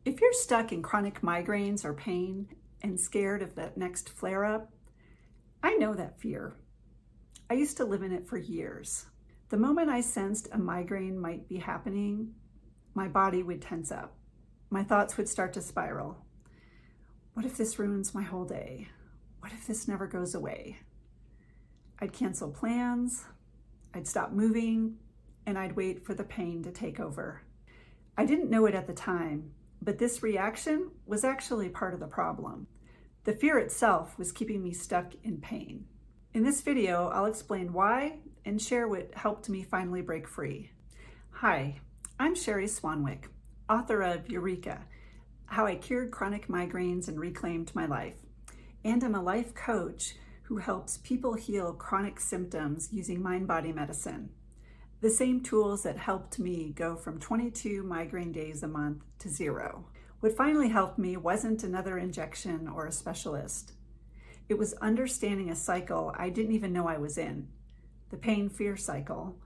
If you're stuck in chronic migraines or pain and scared of that next flare-up, I know that fear. I used to live in it for years. The moment I sensed a migraine might be happening, my body would tense up. My thoughts would start to spiral. What if this ruins my whole day? What if this never goes away? I'd cancel plans, I'd stop moving, and I'd wait for the pain to take over. I didn't know it at the time, but this reaction was actually part of the problem. The fear itself was keeping me stuck in pain. In this video, I'll explain why and share what helped me finally break free. Hi, I'm Shari Swanwick, author of Eureka, How I Cured Chronic Migraines and Reclaimed My Life. And I'm a life coach who helps people heal chronic symptoms using mind-body medicine. The same tools that helped me go from 22 migraine days a month to 0. What finally helped me wasn't another injection or a specialist. It was understanding a cycle I didn't even know I was in, the pain-fear cycle,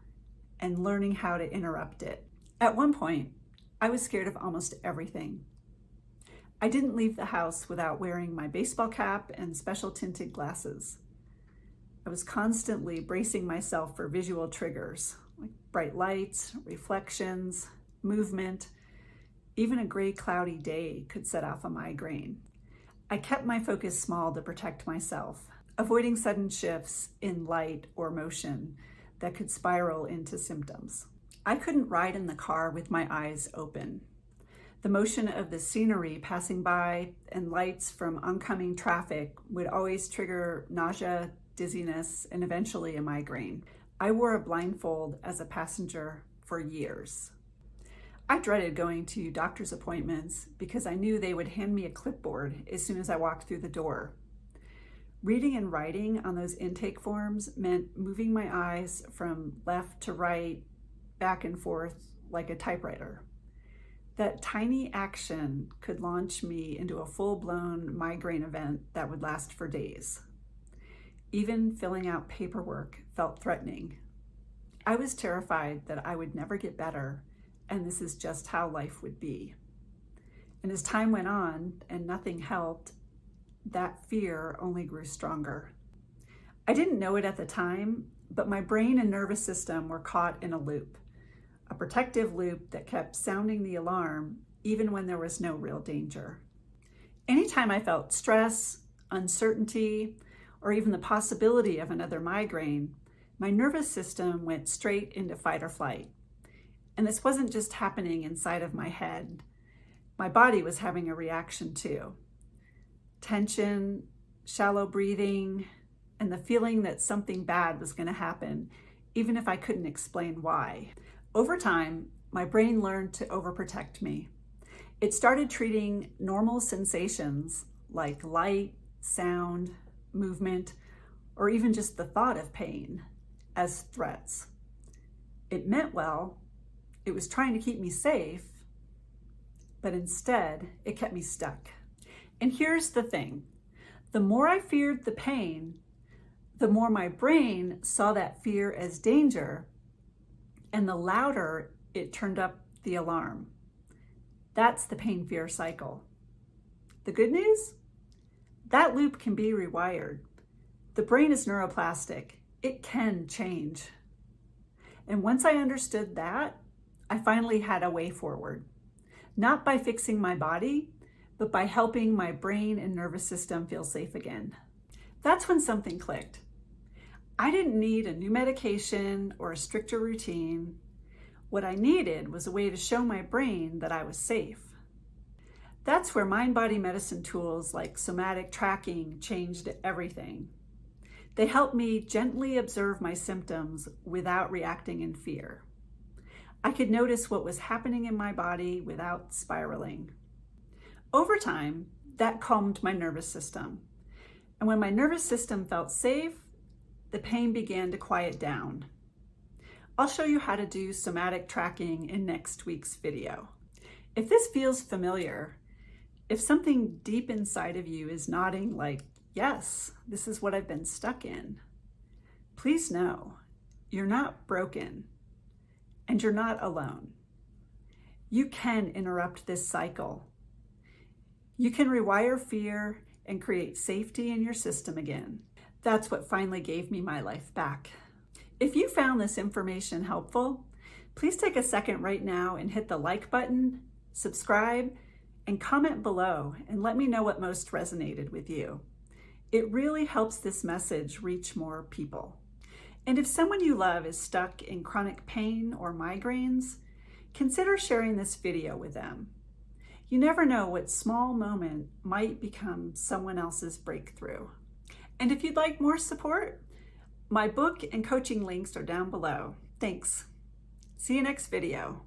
and learning how to interrupt it. At one point, I was scared of almost everything. I didn't leave the house without wearing my baseball cap and special tinted glasses. I was constantly bracing myself for visual triggers, like bright lights, reflections, movement. Even a gray, cloudy day could set off a migraine. I kept my focus small to protect myself, avoiding sudden shifts in light or motion that could spiral into symptoms. I couldn't ride in the car with my eyes open. The motion of the scenery passing by and lights from oncoming traffic would always trigger nausea, dizziness, and eventually a migraine. I wore a blindfold as a passenger for years. I dreaded going to doctor's appointments because I knew they would hand me a clipboard as soon as I walked through the door. Reading and writing on those intake forms meant moving my eyes from left to right, back and forth like a typewriter. That tiny action could launch me into a full-blown migraine event that would last for days. Even filling out paperwork felt threatening. I was terrified that I would never get better, and this is just how life would be. And as time went on and nothing helped, that fear only grew stronger. I didn't know it at the time, but my brain and nervous system were caught in a loop, a protective loop that kept sounding the alarm even when there was no real danger. Anytime I felt stress, uncertainty, or even the possibility of another migraine, my nervous system went straight into fight or flight. And this wasn't just happening inside of my head. My body was having a reaction too. Tension, shallow breathing, and the feeling that something bad was going to happen, even if I couldn't explain why. Over time, my brain learned to overprotect me. It started treating normal sensations like light, sound, movement, or even just the thought of pain as threats. It meant well. It was trying to keep me safe, but instead it kept me stuck. And here's the thing. The more I feared the pain, the more my brain saw that fear as danger, and the louder it turned up the alarm. That's the pain-fear cycle. The good news? That loop can be rewired. The brain is neuroplastic. It can change. And once I understood that, I finally had a way forward. Not by fixing my body, but by helping my brain and nervous system feel safe again. That's when something clicked. I didn't need a new medication or a stricter routine. What I needed was a way to show my brain that I was safe. That's where mind-body medicine tools like somatic tracking changed everything. They helped me gently observe my symptoms without reacting in fear. I could notice what was happening in my body without spiraling. Over time, that calmed my nervous system. And when my nervous system felt safe, the pain began to quiet down. I'll show you how to do somatic tracking in next week's video. If this feels familiar, if something deep inside of you is nodding like, yes, this is what I've been stuck in, please know you're not broken and you're not alone. You can interrupt this cycle You can rewire fear and create safety in your system again. That's what finally gave me my life back. If you found this information helpful, please take a second right now and hit the like button, subscribe, and comment below and let me know what most resonated with you. It really helps this message reach more people. And if someone you love is stuck in chronic pain or migraines, consider sharing this video with them. You never know what small moment might become someone else's breakthrough. And if you'd like more support, my book and coaching links are down below. Thanks. See you next video.